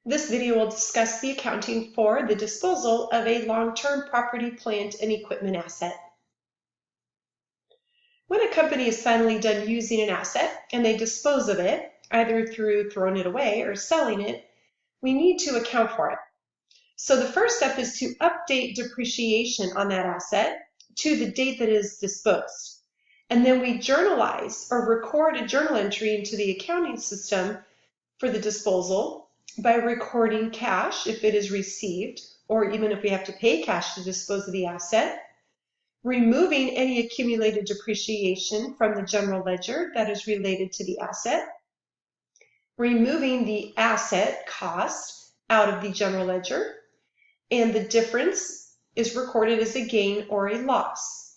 This video will discuss the accounting for the disposal of a long-term property, plant, and equipment asset. When a company is finally done using an asset and they dispose of it, either through throwing it away or selling it, we need to account for it. So the first step is to update depreciation on that asset to the date that it is disposed. And then we journalize or record a journal entry into the accounting system for the disposal by recording cash if it is received, or even if we have to pay cash to dispose of the asset, removing any accumulated depreciation from the general ledger that is related to the asset, removing the asset cost out of the general ledger, and the difference is recorded as a gain or a loss.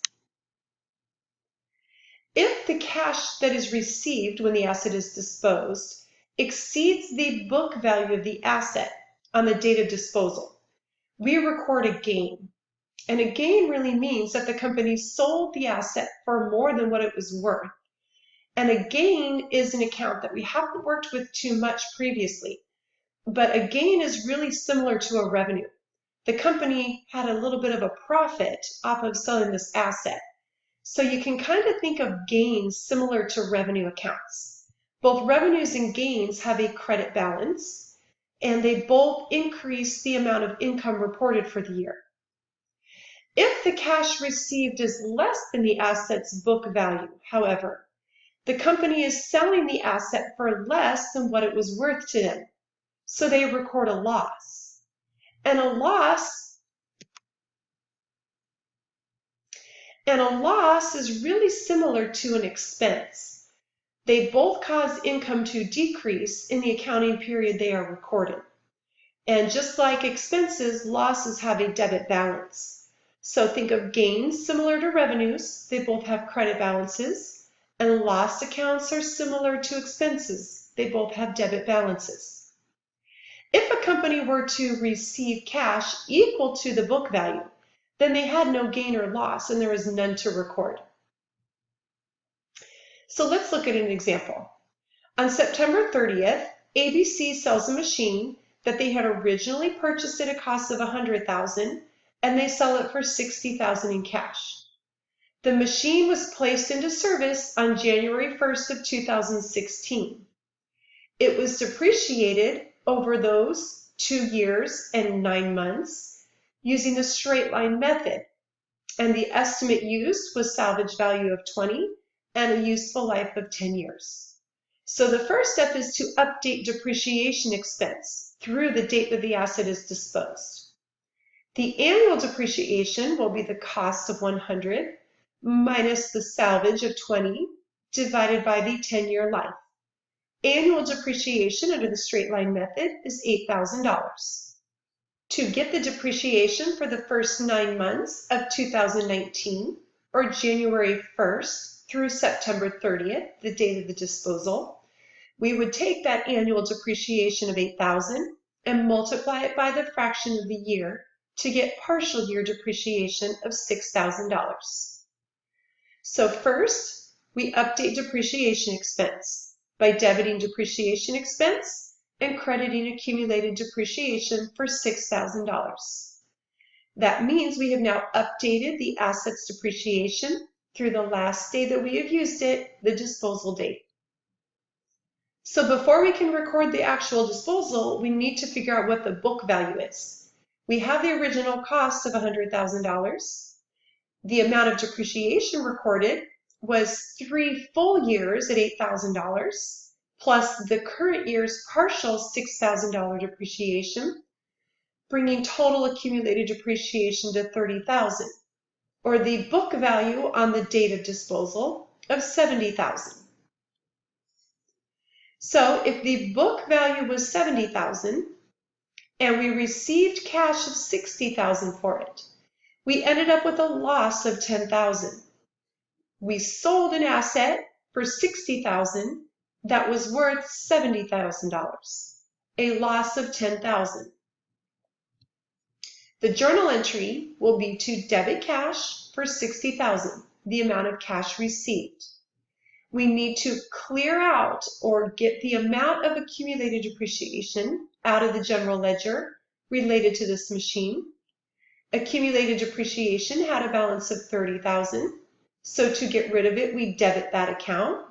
If the cash that is received when the asset is disposed exceeds the book value of the asset on the date of disposal, we record a gain. And a gain really means that the company sold the asset for more than what it was worth. And a gain is an account that we haven't worked with too much previously, but a gain is really similar to a revenue. The company had a little bit of a profit off of selling this asset. So you can kind of think of gains similar to revenue accounts. Both revenues and gains have a credit balance, and they both increase the amount of income reported for the year. If the cash received is less than the asset's book value, however, the company is selling the asset for less than what it was worth to them, so they record a loss. And a loss is really similar to an expense. They both cause income to decrease in the accounting period they are recorded. And just like expenses, losses have a debit balance. So think of gains similar to revenues. They both have credit balances. And loss accounts are similar to expenses. They both have debit balances. If a company were to receive cash equal to the book value, then they had no gain or loss and there is none to record. So let's look at an example. On September 30th, ABC sells a machine that they had originally purchased at a cost of $100,000 and they sell it for $60,000 in cash. The machine was placed into service on January 1st of 2016. It was depreciated over those 2 years and 9 months using the straight line method, and the estimate used was salvage value of 20 and a useful life of 10 years. So the first step is to update depreciation expense through the date that the asset is disposed. The annual depreciation will be the cost of 100 minus the salvage of 20 divided by the 10-year life. Annual depreciation under the straight line method is $8,000. To get the depreciation for the first 9 months of 2019, or January 1st through September 30th, the date of the disposal, we would take that annual depreciation of $8,000 and multiply it by the fraction of the year to get partial year depreciation of $6,000. So first, we update depreciation expense by debiting depreciation expense and crediting accumulated depreciation for $6,000. That means we have now updated the asset's depreciation through the last day that we have used it, the disposal date. So before we can record the actual disposal, we need to figure out what the book value is. We have the original cost of $100,000. The amount of depreciation recorded was 3 full years at $8,000, plus the current year's partial $6,000 depreciation, bringing total accumulated depreciation to $30,000, or the book value on the date of disposal of $70,000. So if the book value was $70,000 and we received cash of $60,000 for it, we ended up with a loss of $10,000. We sold an asset for $60,000 that was worth $70,000, a loss of $10,000. The journal entry will be to debit cash for $60,000, the amount of cash received. We need to clear out or get the amount of accumulated depreciation out of the general ledger related to this machine. Accumulated depreciation had a balance of $30,000. So to get rid of it, we debit that account.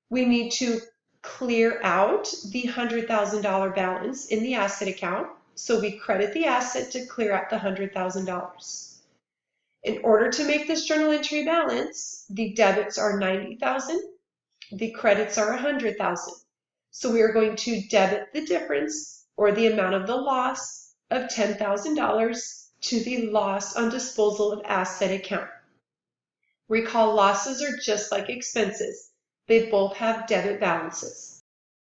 We need to clear out the $100,000 balance in the asset account. So we credit the asset to clear out the $100,000. In order to make this journal entry balance, the debits are $90,000, the credits are $100,000. So we are going to debit the difference, or the amount of the loss, of $10,000 to the loss on disposal of asset account. Recall, losses are just like expenses. They both have debit balances.